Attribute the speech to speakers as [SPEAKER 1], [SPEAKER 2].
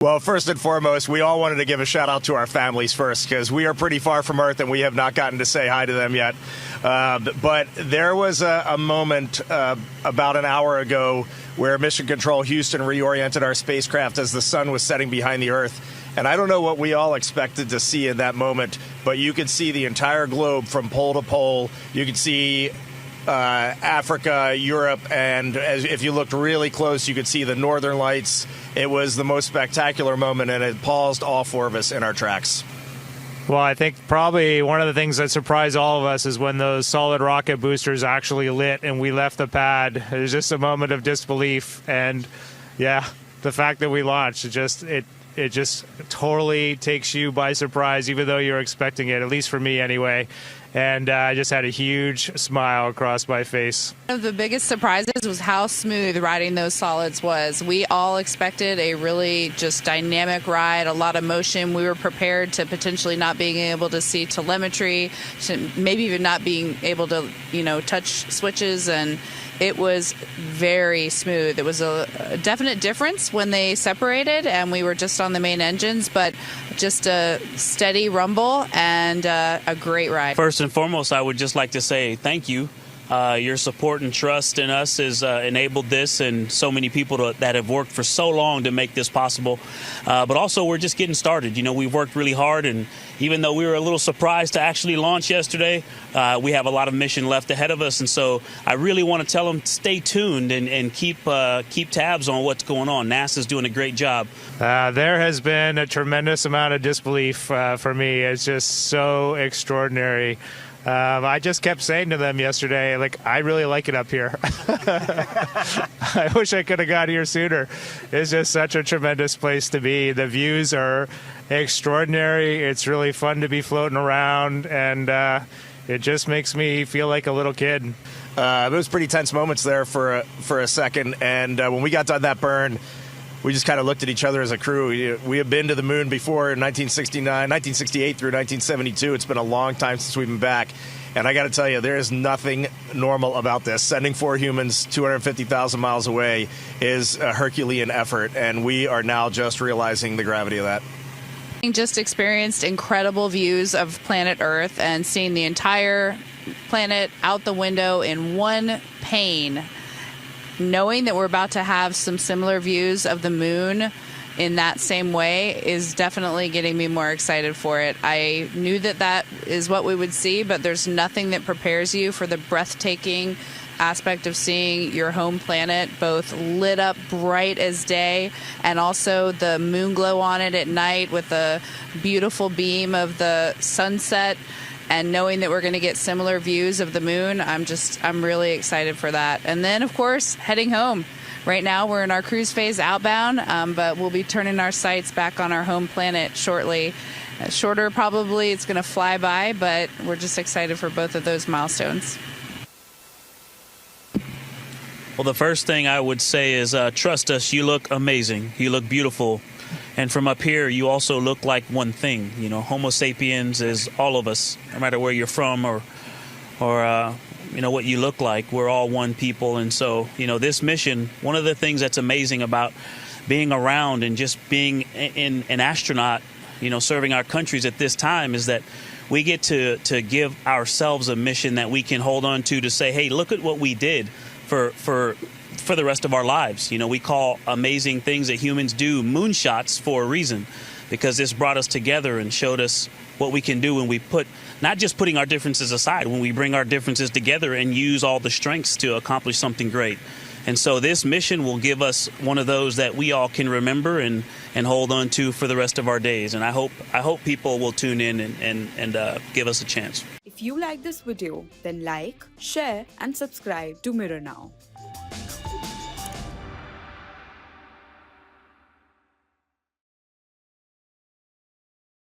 [SPEAKER 1] Well, first and foremost, we all wanted to give a shout out to our families first, because we are pretty far from Earth and we have not gotten to say hi to them yet. But there was a moment about an hour ago where Mission Control Houston reoriented our spacecraft as the sun was setting behind the Earth. And I don't know what we all expected to see in that moment, but you could see the entire globe from pole to pole. You could see Africa, Europe, and if you looked really close, you could see the northern lights. It was the most spectacular moment, and it paused all four of us in our tracks.
[SPEAKER 2] Well, I think probably one of the things that surprised all of us is when those solid rocket boosters actually lit and we left the pad. It was just a moment of disbelief, and yeah, the fact that we launched, it just totally takes you by surprise, even though you're expecting it, at least for me anyway. And I just had a huge smile across my face.
[SPEAKER 3] One of the biggest surprises was how smooth riding those solids was. We all expected a really just dynamic ride, a lot of motion. We were prepared to potentially not being able to see telemetry, maybe even not being able to, touch switches, and it was very smooth. It was a definite difference when they separated and we were just on the main engines, but just a steady rumble and a great ride.
[SPEAKER 4] First and foremost, I would just like to say thank you. Your support and trust in us has enabled this, and so many people that have worked for so long to make this possible. But also, we're just getting started. We've worked really hard, and even though we were a little surprised to actually launch yesterday, we have a lot of mission left ahead of us. And so I really want to tell them, stay tuned and keep tabs on what's going on. NASA's doing a great job.
[SPEAKER 2] There has been a tremendous amount of disbelief for me. It's just so extraordinary. I just kept saying to them yesterday, I really like it up here. I wish I could have got here sooner. It's just such a tremendous place to be. The views are extraordinary. It's really fun to be floating around, and it just makes me feel like a little kid.
[SPEAKER 1] It was pretty tense moments there for a second, and when we got done that burn, we just kind of looked at each other as a crew. We have been to the moon before in 1968 through 1972. It's been a long time since we've been back. And I got to tell you, there is nothing normal about this. Sending 4 humans 250,000 miles away is a Herculean effort, and we are now just realizing the gravity of that.
[SPEAKER 3] Just experienced incredible views of planet Earth and seeing the entire planet out the window in one pane. Knowing that we're about to have some similar views of the moon in that same way is definitely getting me more excited for it. I knew that is what we would see, but there's nothing that prepares you for the breathtaking aspect of seeing your home planet both lit up bright as day and also the moon glow on it at night with the beautiful beam of the sunset. And knowing that we're going to get similar views of the moon, I'm really excited for that. And then, of course, heading home. Right now, we're in our cruise phase outbound, but we'll be turning our sights back on our home planet shortly. Shorter, probably, it's going to fly by, but we're just excited for both of those milestones.
[SPEAKER 4] Well, the first thing I would say is trust us. You look amazing. You look beautiful. And from up here, you also look like one thing. Homo sapiens is all of us, no matter where you're from or what you look like. We're all one people. And so, this mission, one of the things that's amazing about being around and just being an astronaut, serving our countries at this time is that we get to give ourselves a mission that we can hold on to say, hey, look at what we did for the rest of our lives. We call amazing things that humans do moonshots for a reason, because this brought us together and showed us what we can do when we not just putting our differences aside, when we bring our differences together and use all the strengths to accomplish something great. And so this mission will give us one of those that we all can remember and hold on to for the rest of our days. And I hope people will tune in and give us a chance.
[SPEAKER 5] If you like this video, then like, share and subscribe to Mirror Now.